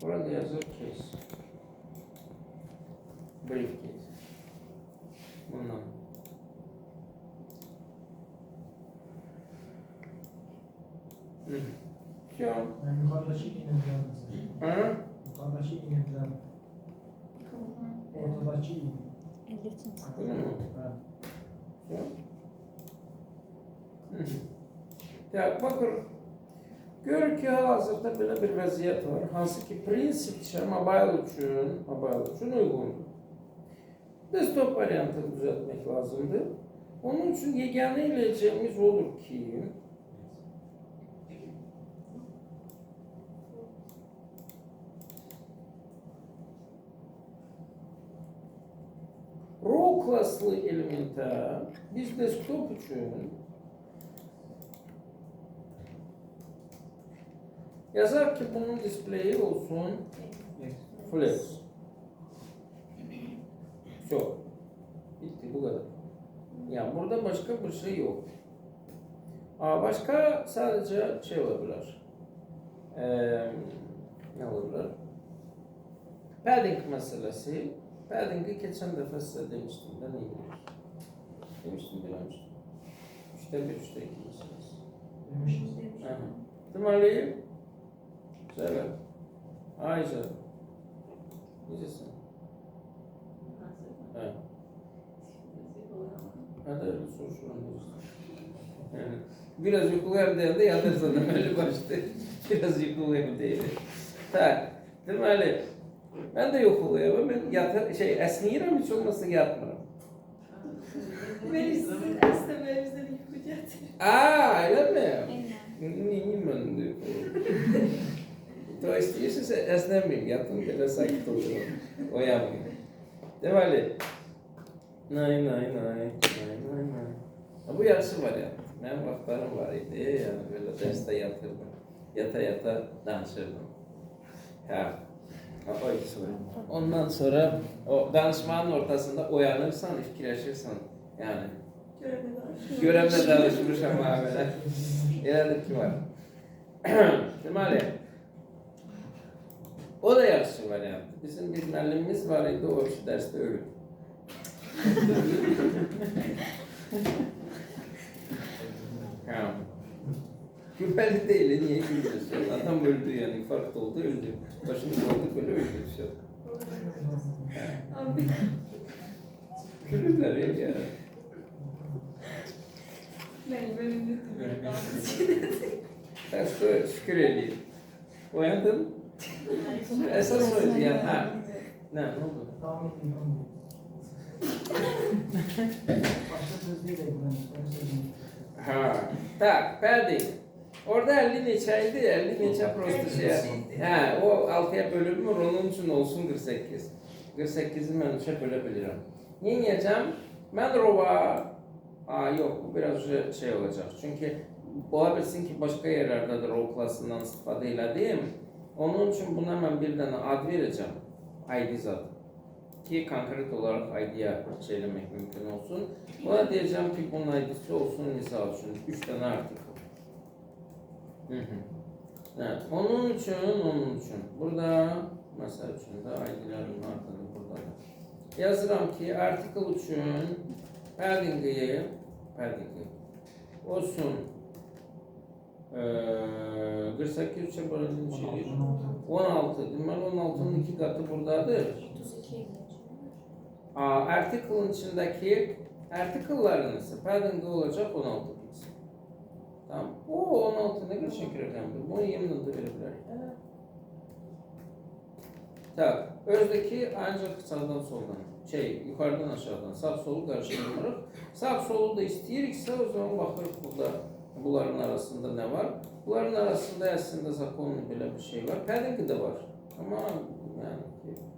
Burada yazır case. Briefcase. Bundan. Şu an. Yani yukarıdaki indirdiler mesela. Ha? Yukarıdaki indirdiler. Ortadaki indirdiler. Değil mi? Evet. Şu. Ya bakın. Görür ki hazırda belə bir vəziyyət var. Hansı ki prinsipçə mobile üçün uyğundur. Desktop variantını düzəltmək lazımdır. Onun üçün yeganə eləyəcəyimiz olur ki, raw classlı elementə biz desktop üçün yazar ki bunun displeyi olsun flex. Çok. Bitti bu kadar. Yani burada başka bir şey yok. Başka sadece şey olabilir. Ne olabilir? Padding meselesi. Padding'i geçen defa size demiştim. Ben iyi bilirim. Demiştim. 3'te 1, 3'te 2 meselesi. Demişiz. Deməli, söyle. Ayşe. Necəsin? Evet. Hadi öyle soruşurum. Yani biraz yuxuluyam deyəndə yatırsan da öyle başladı. Biraz yuxuluyam deyil. Tak. Deməli, mən də yuxuluyam. Ben əsniyirəm, hiç olmazsa yatmıram. Beni sizin esnememizden yıkacaktır. Öyle mi? Neyim ben de yuxuluyam. To istəyirsinizsə əsnəməyim, yatım belə sakit olurum. Oyanmayım. Deməli. Nay. Bu yaxşı variant. Mənim vaxtlarım var idi, yəni belə dərsdə yatırdım. Yata danışırdım. Ondan sonra o danışmanın ortasında oyanırsan, fikirləşirsən. Yəni görəmlə danışmışam belə. Elədir ki var. Deməli, o da yaxşı variant. Bizim bir müəllimimiz var idi, o şu dərsdə ölüb. Gülməli değil, niye gülmüyorsun? Adam öldü yani, infarkt oldu, öldü. Başını oldu, böyle öldü bir şey. Abi. Gülürler ya. Benim önümde duruyor. Ben şükür edeyim. Uyandın? Esas oydu yani. Ne oldu? Tamam ettim. Başka söz değil de ben söyleyeyim. Tak, padding. Orada 50 neçəydi, 50 neçə prosto şey. O 6'ya bölünmür, onun için olsun 48. 48'i mən 3'e bölə bilirəm. Neyəcəm? Mən rova, yox, bu biraz şey olacaq. Çünki ola bilsin ki, başqa yerlərdə də rov klasından istifadə elədim. Onun için buna mən bir dənə ad verəcəm. ID zad. Ki konkret olarak ID'ye şey eləmək mümkün olsun. Buna deyəcəm ki, bunun ID'si olsun misal üçün 3 tane artikel. Evet, onun için. Burada mesela üçün də ID'lərin adını burada yazıram ki, artikel üçün padding'i olsun 48 3'e bölündüğüm şey 16. Deməli 16'nın 2 katı buradadır. Article'ın içindeki article'ların ise padding'i olacak 16 piksel. Tamam. O 16 ne geçen rəqəmdir. Bunu yemin də verə bilərik. Tamam. Özdeki ancak sağdan soldan. Yukarıdan aşağıdan. Sağ solu karşılamarıq. Sağ solu da istəyiriksə o zaman baxırıq burada. Bunların arasında ne var? Bunların arasında aslında zakonlu belə bir şey var. Padding'i de var. Ama yani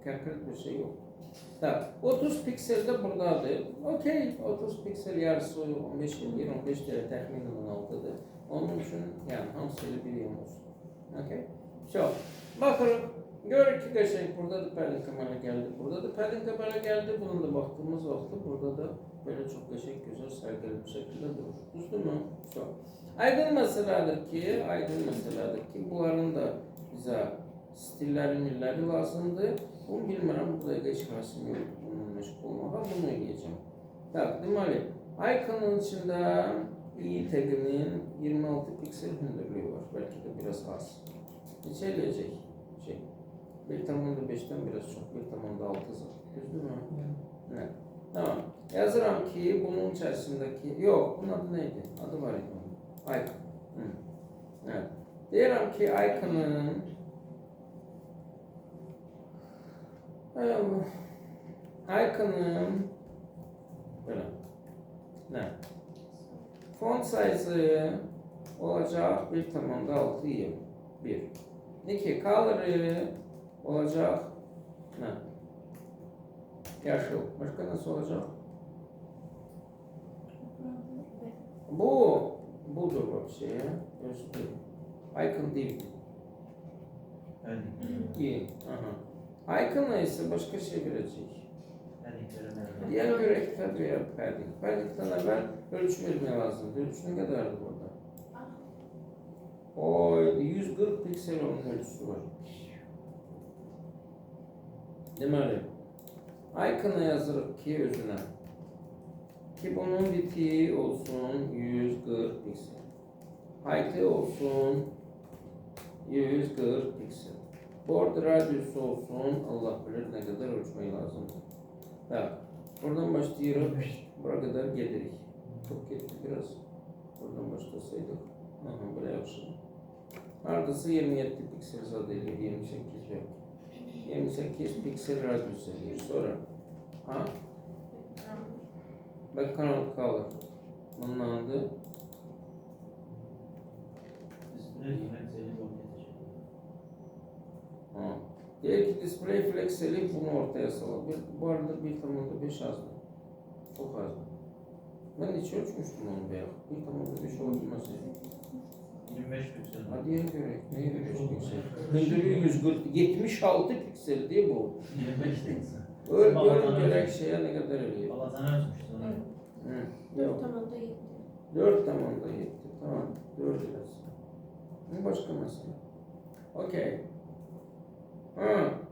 konkret bir şey yok. Tamam. 30 piksel de buradadır. Okey. 30 piksel yarısı 15 lira təxminən 16'dır. Onun için yani hamısıyla bir yem olsun. Okey. Çok. Bakırıq. Görür ki qəşəng burada da padding kamera geldi. Burada da padding kamera geldi. Bunun da baktığımız vaxtda burada da böyle çok qəşəng, güzel, sərgəli bir şekilde durur. Düzdür mü? Çok. Aydın meseledir ki bunların da bize Stilleri lazımdır. Bunu bilmirəm, bu da heç xasim yox. Bununla məşğul olmağa bunu eləyəcəm. Tak, deməli, iconun içində i taginin 26 piksel hündürlüğü var. Belki de biraz az. Neçə eləyəcək? 1.5'ten biraz çok, 1.6 düzdür mü? Evet. Tamam. Yazıram ki bunun içerisindeki, yok bunun adı neydi? Adı var idi onun. Icon. Hı. Evet. Deyirəm ki iconun böyle ne? Font size olacak 1.6 1. 2 color'ı olacak ne? Yaşıl. Başka nasıl olacak? Budur вообще ya. Icon değil. İyi. Aha. Icon'a ise başka şey verecek. Diğer görek tabii ya padding. Padding'den evvel ölçüm vermeye lazım. Ölçü ne kadardı burada? O 140 piksel onun ölçüsü var. Deməli, icon'a yazırıq ki özünə. Ki bunun biti olsun 140 piksel. Height'i olsun 140 piksel. Border radiusu olsun, Allah bilir ne kadar ölçmeyi lazımdır. Evet, buradan başlayırıq, buraya kadar gelirik. Çok gitti biraz. Buradan başlasaydık. Aha, böyle yaxşıdır. Hardası 27 piksel zad edir, 28 yok. 28 piksel radius edir. Sonra background color. Bunun adı diğer ki display flex'eli bunu ortaya salır. Bu arada 1.5 azdı. Çok azdı. Ben hiç ölçmüştüm onu be. 1.5 olması. 25 piksel. Hadi ya göre. Ne 25 piksel? Hündürlüğü 140, 76 piksel diye bu. 25 değil. Öyle gerek şeye ne kadar ölüyor? Valla sana ölçmüştün onu. Yok. 4 tamamda yetti. Tamam. 4 biraz. Bu başka mesele. Okey.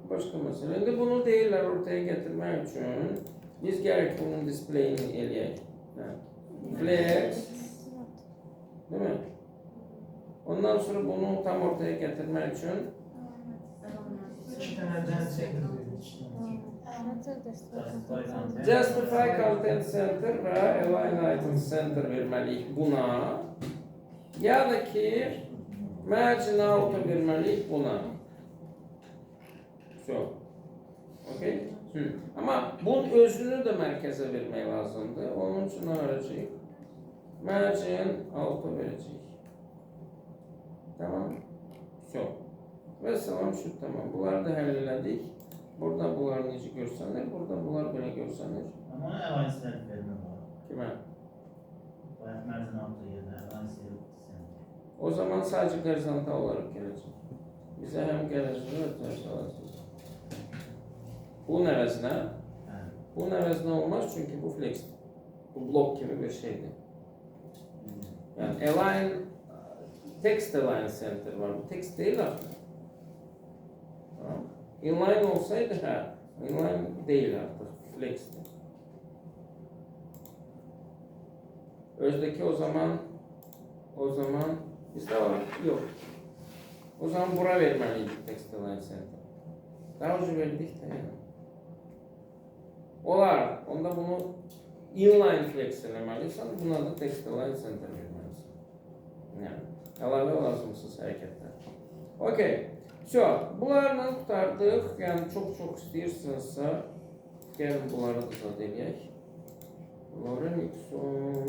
Başka mesele. Şimdi bunu değiller ortaya getirmek için biz gerek bunun displayini eləyək. Flex. Değil mi? Ondan sonra bunu tam ortaya getirmek için İki tane dance Justify Content Center ve Align Items Center verməliyik buna. Ya da ki Margin Auto verməliyik buna. So. Okay? Ama bunun özünü de merkeze vermək lazımdır. Onun için ne verəcəyik? Margin Auto verəcəyik. Tamam. So. Ve salam şu tamam. Bunları da həllələdik. Burada bunlar necə görsənir, burada bunlar belə görsənir. Ama Align Select vermem var. Kimə? Bayağı Mersin altı yerine Align Select. O zaman sadece horizontal olarak gelecek. Bize hem gelecek hem lazım. Bu əvəzinə, bunun əvəzinə olmaz çünkü bu flex. Bu blok gibi bir şeydir. Yani align, text align center var. Bu text değil artık. Tamam. Inline olsaydı inline değil artık. Flex'ti. Özdeki o zaman bizde var. Yok. O zaman bura vermeliydik text align center. Daha önce verdik de yani. Olar. Onda bunu inline flex eləməliysən, buna da text align center verməlisən. Yani əlavə lazımsız hərəkətlər. Okey. Bunlarla qurtardıq. Yəni çox istəyirsinizsə gəlin bunları da zad eləyək. Lorem ipsum